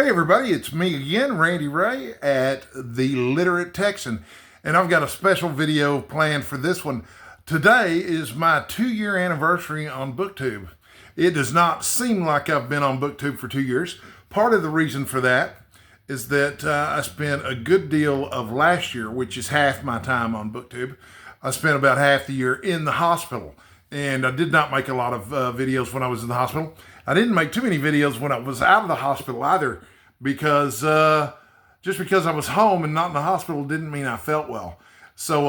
Hey everybody, it's me again, Randy Ray at the Literate Texan, and I've got a special video planned for this one. Today is my 2-year anniversary on Booktube. It does not seem like I've been on Booktube for 2 years. Part of the reason for that is that I spent a good deal of last year, which is half my time on Booktube. I spent about half the year in the hospital, and I did not make a lot of videos when I was in the hospital. I didn't make too many videos when I was out of the hospital either, because just because I was home and not in the hospital didn't mean I felt well. So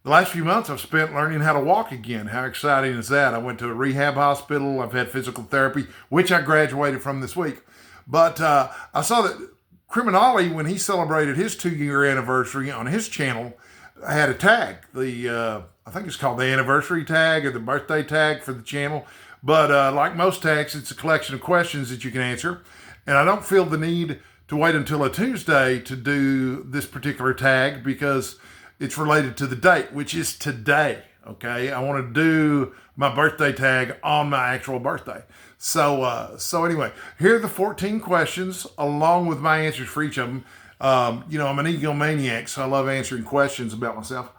the last few months I've spent learning how to walk again. How exciting is that? I went to a rehab hospital. I've had physical therapy, which I graduated from this week. But I saw that Criminale, when he celebrated his 2-year anniversary on his channel, had a tag. I think it's called the anniversary tag or the birthday tag for the channel. But like most tags, it's a collection of questions that you can answer. And I don't feel the need to wait until a Tuesday to do this particular tag because it's related to the date, which is today, okay? I want to do my birthday tag on my actual birthday. So anyway, here are the 14 questions along with my answers for each of them. I'm an egomaniac, so I love answering questions about myself.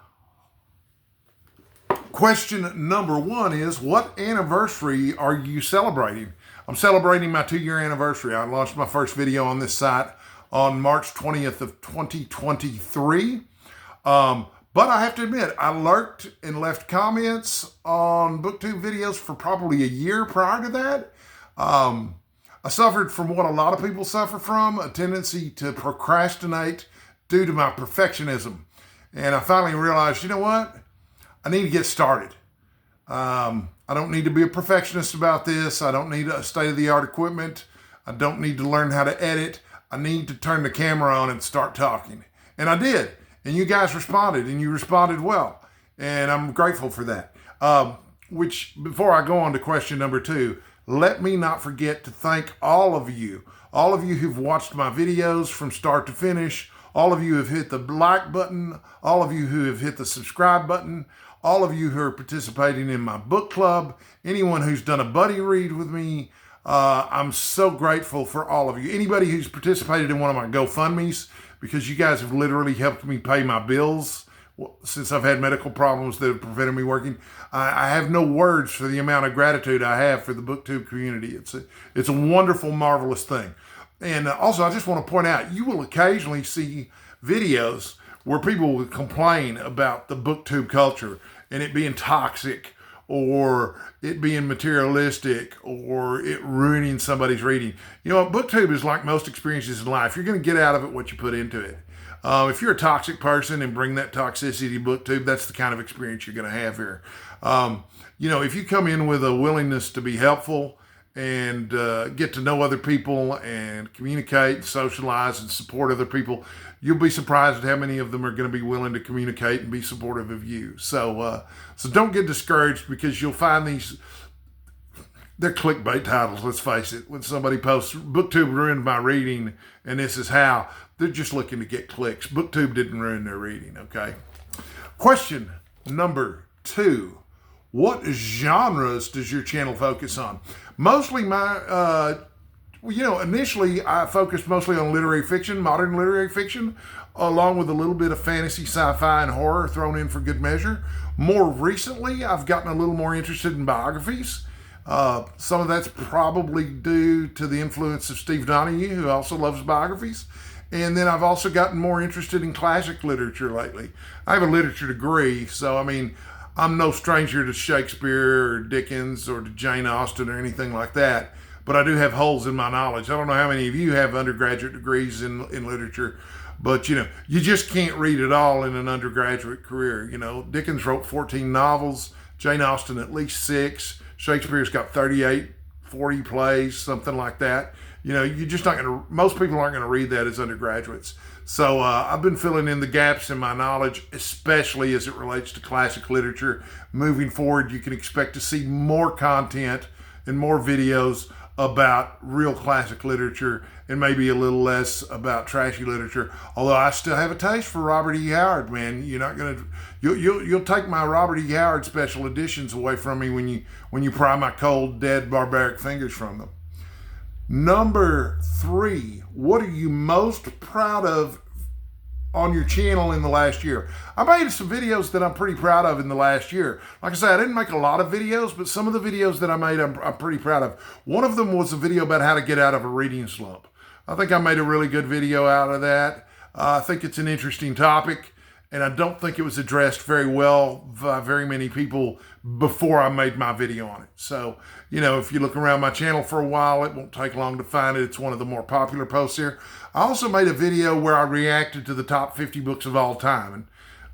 Question number 1 is, what anniversary are you celebrating? I'm celebrating my 2-year anniversary. I launched my first video on this site on March 20th of 2023. But I have to admit, I lurked and left comments on Booktube videos for probably a year prior to that. I suffered from what a lot of people suffer from, a tendency to procrastinate due to my perfectionism. And I finally realized, you know what? I need to get started. I don't need to be a perfectionist about this. I don't need state-of-the-art equipment. I don't need to learn how to edit. I need to turn the camera on and start talking. And I did. And you guys responded, and you responded well. And I'm grateful for that. Which, before I go on to question number 2, let me not forget to thank all of you who've watched my videos from start to finish, all of you who have hit the like button, all of you who have hit the subscribe button, all of you who are participating in my book club, anyone who's done a buddy read with me. I'm so grateful for all of you. Anybody who's participated in one of my GoFundMes, because you guys have literally helped me pay my bills since I've had medical problems that have prevented me working. I have no words for the amount of gratitude I have for the Booktube community. It's a wonderful, marvelous thing. And also, I just want to point out, you will occasionally see videos where people will complain about the Booktube culture and it being toxic, or it being materialistic, or it ruining somebody's reading. You know, Booktube is like most experiences in life. You're going to get out of it what you put into it. If you're a toxic person and bring that toxicity to Booktube, that's the kind of experience you're going to have here. If you come in with a willingness to be helpful and get to know other people and communicate, and socialize, and support other people, you'll be surprised at how many of them are going to be willing to communicate and be supportive of you. So don't get discouraged, because you'll find they're clickbait titles, let's face it. When somebody posts, Booktube ruined my reading and this is how, they're just looking to get clicks. Booktube didn't ruin their reading, okay? Question number 2. What genres does your channel focus on? Mostly initially I focused mostly on literary fiction, modern literary fiction, along with a little bit of fantasy, sci-fi, and horror thrown in for good measure. More recently, I've gotten a little more interested in biographies. Some of that's probably due to the influence of Steve Donahue, who also loves biographies. And then I've also gotten more interested in classic literature lately. I have a literature degree, so I'm no stranger to Shakespeare or Dickens or to Jane Austen or anything like that, but I do have holes in my knowledge. I don't know how many of you have undergraduate degrees in literature, but you just can't read it all in an undergraduate career. Dickens wrote 14 novels, Jane Austen at least 6, Shakespeare's got 38, 40 plays, something like that. You're just not most people aren't going to read that as undergraduates. So I've been filling in the gaps in my knowledge, especially as it relates to classic literature. Moving forward, you can expect to see more content and more videos about real classic literature and maybe a little less about trashy literature. Although I still have a taste for Robert E. Howard, man. You'll take my Robert E. Howard special editions away from me when you pry my cold, dead, barbaric fingers from them. Number 3, what are you most proud of on your channel in the last year? I made some videos that I'm pretty proud of in the last year. Like I said, I didn't make a lot of videos, but some of the videos that I made, I'm pretty proud of. One of them was a video about how to get out of a reading slump. I think I made a really good video out of that. I think it's an interesting topic, and I don't think it was addressed very well by very many people before I made my video on it. So, you know, if you look around my channel for a while, it won't take long to find it. It's one of the more popular posts here. I also made a video where I reacted to the top 50 books of all time. And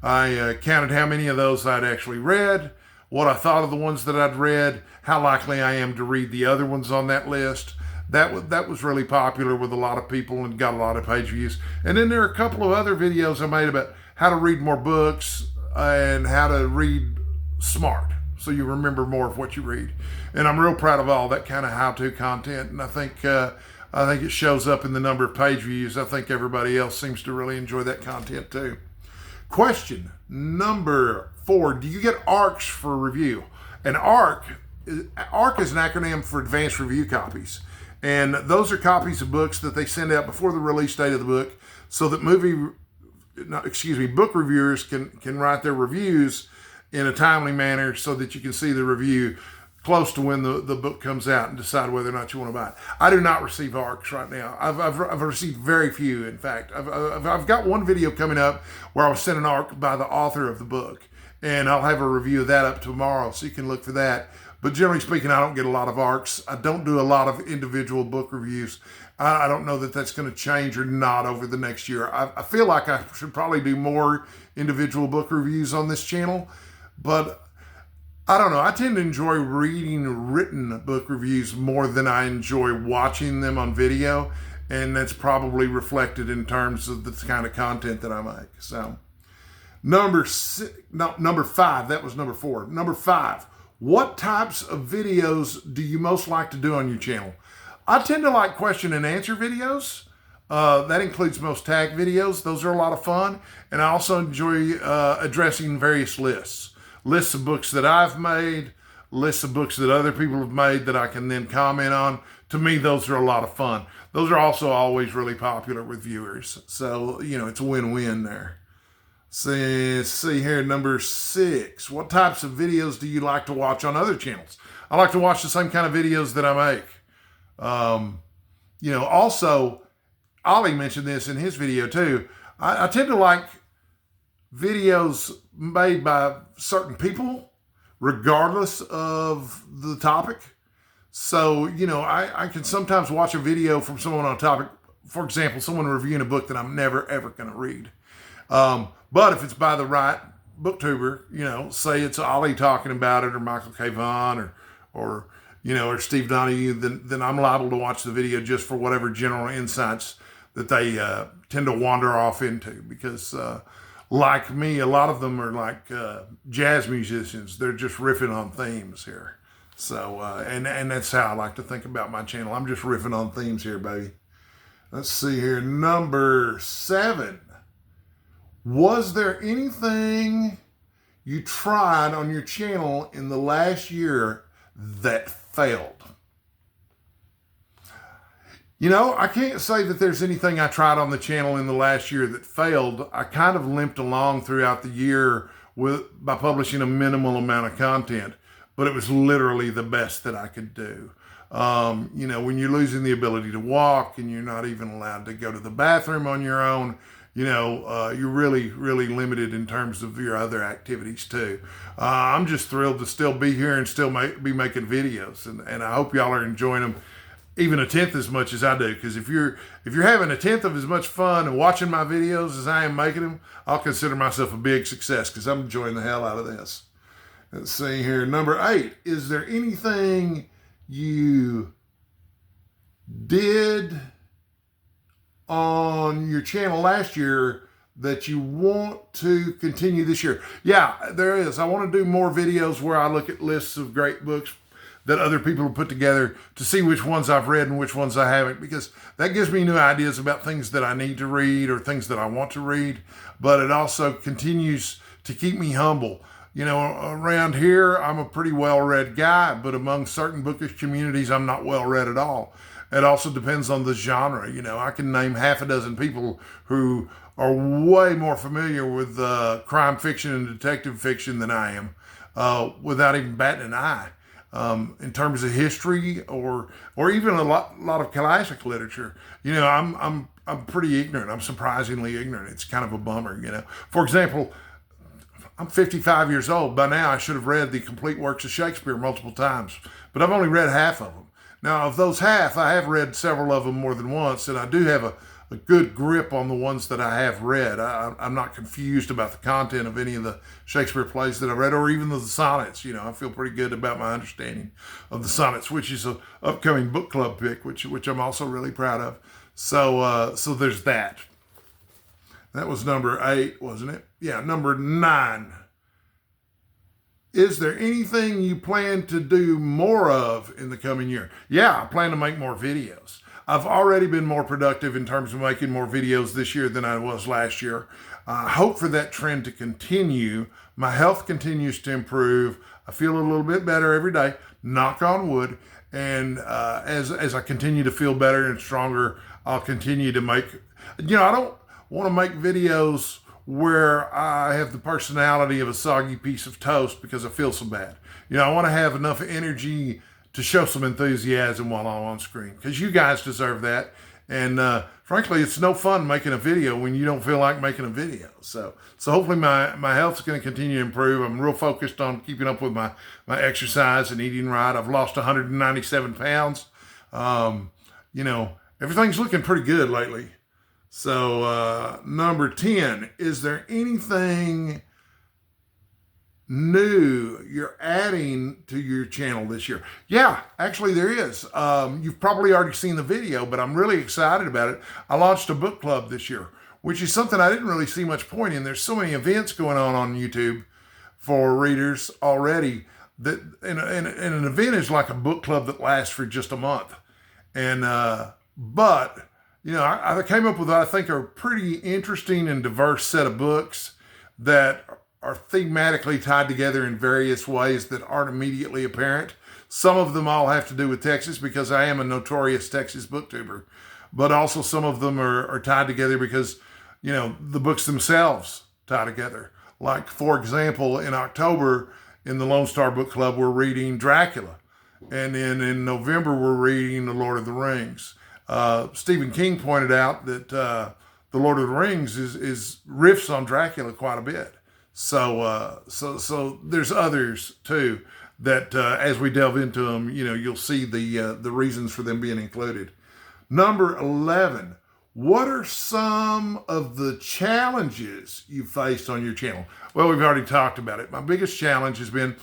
I counted how many of those I'd actually read, what I thought of the ones that I'd read, how likely I am to read the other ones on that list. That was really popular with a lot of people and got a lot of page views. And then there are a couple of other videos I made about how to read more books and how to read smart, so you remember more of what you read. And I'm real proud of all that kind of how-to content. And I think it shows up in the number of page views. I think everybody else seems to really enjoy that content too. Question number 4, do you get ARCs for review? An ARC is an acronym for advanced review copies. And those are copies of books that they send out before the release date of the book so that book reviewers can write their reviews in a timely manner so that you can see the review close to when the book comes out and decide whether or not you want to buy it. I do not receive ARCs right now. I've received very few, in fact. I've got one video coming up where I was sent an ARC by the author of the book, and I'll have a review of that up tomorrow, so you can look for that. But generally speaking, I don't get a lot of ARCs. I don't do a lot of individual book reviews. I don't know that that's going to change or not over the next year. I feel like I should probably do more individual book reviews on this channel, but I don't know. I tend to enjoy reading written book reviews more than I enjoy watching them on video, and that's probably reflected in terms of the kind of content that I make. So, number 5. That was number 4. Number 5. What types of videos do you most like to do on your channel? I tend to like question and answer videos. That includes most tag videos. Those are a lot of fun. And I also enjoy addressing various lists. Lists of books that I've made, lists of books that other people have made that I can then comment on. To me, those are a lot of fun. Those are also always really popular with viewers. So, you know, it's a win-win there. Let's see here, number 6. What types of videos do you like to watch on other channels? I like to watch the same kind of videos that I make. Also, Ollie mentioned this in his video too. I tend to like videos made by certain people, regardless of the topic. So, you know, I can sometimes watch a video from someone on a topic, for example, someone reviewing a book that I'm never, ever going to read. But if it's by the right booktuber, you know, say it's Ollie talking about it, or Michael K. Vaughan, or Steve Donahue, then I'm liable to watch the video just for whatever general insights that they tend to wander off into. Because like me, a lot of them are like jazz musicians. They're just riffing on themes here. So, and that's how I like to think about my channel. I'm just riffing on themes here, baby. Let's see here. Number 7. Was there anything you tried on your channel in the last year that failed? You know, I can't say that there's anything I tried on the channel in the last year that failed. I kind of limped along throughout the year by publishing a minimal amount of content, but it was literally the best that I could do. When you're losing the ability to walk and you're not even allowed to go to the bathroom on your own, you're really, really limited in terms of your other activities too. I'm just thrilled to still be here and still be making videos, and I hope y'all are enjoying them even a tenth as much as I do. Because if you're having a tenth of as much fun and watching my videos as I am making them, I'll consider myself a big success, because I'm enjoying the hell out of this. Let's see here. Number 8. Is there anything you did on your channel last year that you want to continue this year? Yeah, there is. I want to do more videos where I look at lists of great books that other people have put together to see which ones I've read and which ones I haven't, because that gives me new ideas about things that I need to read or things that I want to read, but it also continues to keep me humble. You know, around here, I'm a pretty well-read guy, but among certain bookish communities, I'm not well-read at all. It also depends on the genre. You know, I can name half a dozen people who are way more familiar with crime fiction and detective fiction than I am, without even batting an eye. In terms of history or even a lot of classic literature, you know, I'm pretty ignorant. I'm surprisingly ignorant. It's kind of a bummer, you know. For example, I'm 55 years old. By now, I should have read the complete works of Shakespeare multiple times, but I've only read half of them. Now, of those half, I have read several of them more than once, and I do have a good grip on the ones that I have read. I'm not confused about the content of any of the Shakespeare plays that I've read, or even the sonnets. You know, I feel pretty good about my understanding of the sonnets, which is an upcoming book club pick, which I'm also really proud of. So there's that. That was number 8, wasn't it? Yeah, number 9. Is there anything you plan to do more of in the coming year? Yeah, I plan to make more videos. I've already been more productive in terms of making more videos this year than I was last year. I hope for that trend to continue. My health continues to improve. I feel a little bit better every day, knock on wood. And as I continue to feel better and stronger, I'll continue to make, you know, I don't want to make videos where I have the personality of a soggy piece of toast because I feel so bad. You know, I want to have enough energy to show some enthusiasm while I'm on screen, because you guys deserve that. And frankly, it's no fun making a video when you don't feel like making a video. So hopefully my health's going to continue to improve. I'm real focused on keeping up with my exercise and eating right. I've lost 197 pounds. You know, everything's looking pretty good lately. So number 10, is there anything new you're adding to your channel this year? Yeah, actually there is. You've probably already seen the video, but I'm really excited about it. I launched a book club this year, which is something I didn't really see much point in. There's so many events going on YouTube for readers already that, and an event is like a book club that lasts for just a month. And, but, you know, I came up with, I think, a pretty interesting and diverse set of books that are thematically tied together in various ways that aren't immediately apparent. Some of them all have to do with Texas because I am a notorious Texas booktuber, but also some of them are tied together because, you know, the books themselves tie together. Like, for example, in October in the Lone Star Book Club, we're reading Dracula. And then in November, we're reading The Lord of the Rings. Stephen King pointed out that The Lord of the Rings is riffs on Dracula quite a bit. So there's others too that as we delve into them, you know, you'll see the reasons for them being included. Number 11, what are some of the challenges you faced on your channel? Well, we've already talked about it. My biggest challenge has been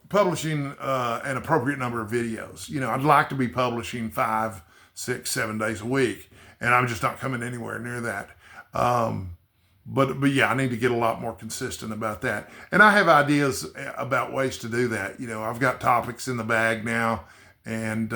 publishing an appropriate number of videos. You know, I'd like to be publishing 5, 6, 7 days a week, and I'm just not coming anywhere near that. But yeah, I need to get a lot more consistent about that. And I have ideas about ways to do that. You know, I've got topics in the bag now, and,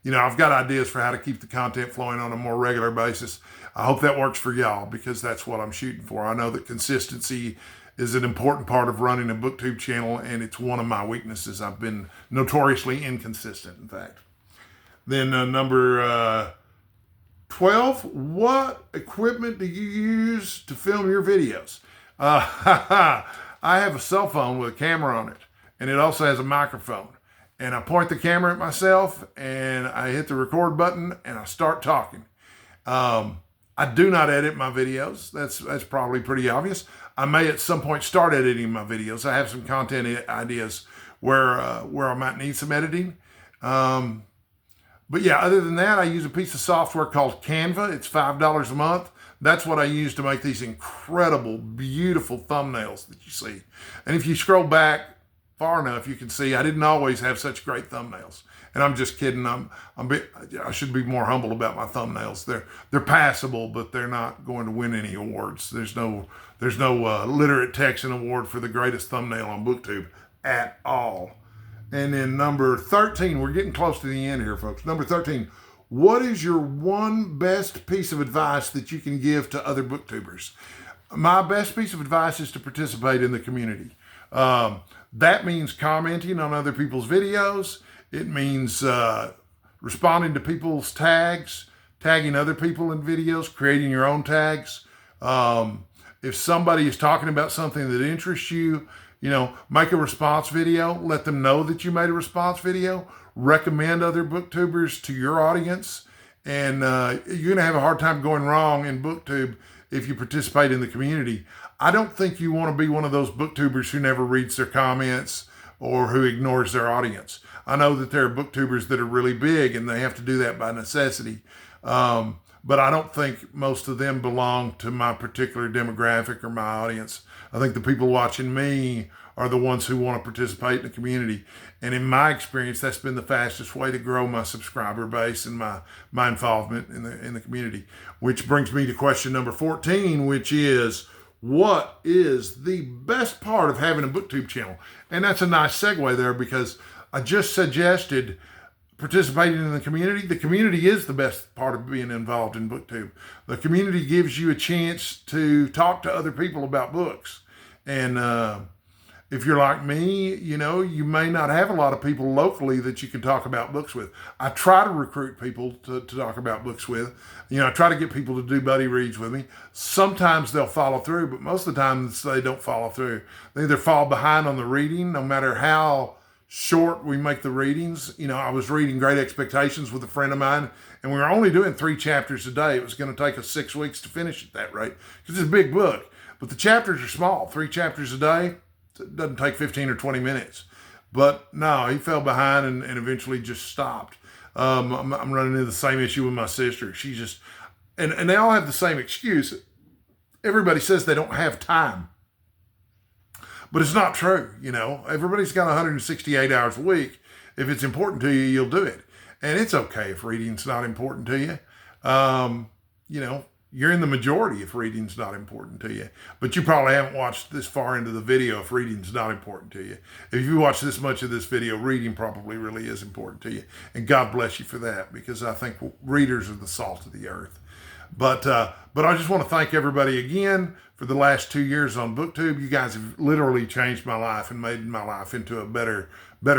you know, I've got ideas for how to keep the content flowing on a more regular basis. I hope that works for y'all, because that's what I'm shooting for. I know that consistency is an important part of running a booktube channel, and it's one of my weaknesses. I've been notoriously inconsistent, in fact. Then number 12, what equipment do you use to film your videos? I have a cell phone with a camera on it, and it also has a microphone. And I point the camera at myself, and I hit the record button, and I start talking. I do not edit my videos. That's probably pretty obvious. I may at some point start editing my videos. I have some content ideas where I might need some editing. But yeah, other than that, I use a piece of software called Canva. It's $5 a month. That's what I use to make these incredible, beautiful thumbnails that you see. And if you scroll back far enough, you can see I didn't always have such great thumbnails. And I'm just kidding. I should be more humble about my thumbnails. They're passable, but they're not going to win any awards. There's no Literate Texan award for the greatest thumbnail on Booktube at all. And then number 13, we're getting close to the end here, folks. Number 13, what is your one best piece of advice that you can give to other booktubers? My best piece of advice is to participate in the community. That means commenting on other people's videos. It means responding to people's tags, tagging other people in videos, creating your own tags. If somebody is talking about something that interests you, make a response video, let them know that you made a response video, recommend other booktubers to your audience, and you're going to have a hard time going wrong in booktube if you participate in the community. I don't think you want to be one of those booktubers who never reads their comments or who ignores their audience. I know that there are booktubers that are really big and they have to do that by necessity. But I don't think most of them belong to my particular demographic or my audience. I think the people watching me are the ones who want to participate in the community. And in my experience, that's been the fastest way to grow my subscriber base and my involvement in the community. Which brings me to question number 14, which is, what is the best part of having a booktube channel? And that's a nice segue there, because I just suggested participating in the community. The community is the best part of being involved in booktube. The community gives you a chance to talk to other people about books. And if you're like me, you may not have a lot of people locally that you can talk about books with. I try to recruit people to talk about books with. I try to get people to do buddy reads with me. Sometimes they'll follow through, but most of the time they don't follow through. They either fall behind on the reading, no matter how short we make the readings. I was reading Great Expectations with a friend of mine, and we were only doing 3 chapters a day. It was going to take us 6 weeks to finish at that rate, because it's a big book. But the chapters are small. 3 chapters a day. It doesn't take 15 or 20 minutes. But no, he fell behind and eventually just stopped. I'm running into the same issue with my sister. She just, and they all have the same excuse. Everybody says they don't have time. But it's not true, Everybody's got 168 hours a week. If it's important to you, you'll do it. And it's okay if reading's not important to you. You're in the majority if reading's not important to you. But you probably haven't watched this far into the video if reading's not important to you. If you watch this much of this video, reading probably really is important to you. And God bless you for that, because I think readers are the salt of the earth. But I just want to thank everybody again for the last 2 years on BookTube. You guys have literally changed my life and made my life into a better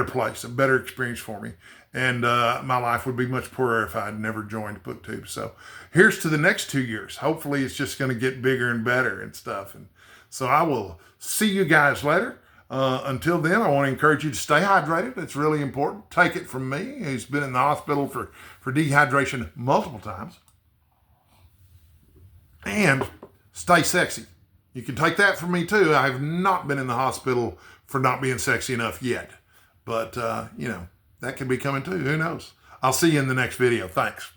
place, a better experience for me. And my life would be much poorer if I had never joined BookTube. So here's to the next 2 years. Hopefully it's just going to get bigger and better and stuff. And so I will see you guys later. Until then, I want to encourage you to stay hydrated. It's really important. Take it from me, who's been in the hospital for dehydration multiple times. And stay sexy. You can take that from me too. I have not been in the hospital for not being sexy enough yet. But, that could be coming too. Who knows? I'll see you in the next video. Thanks.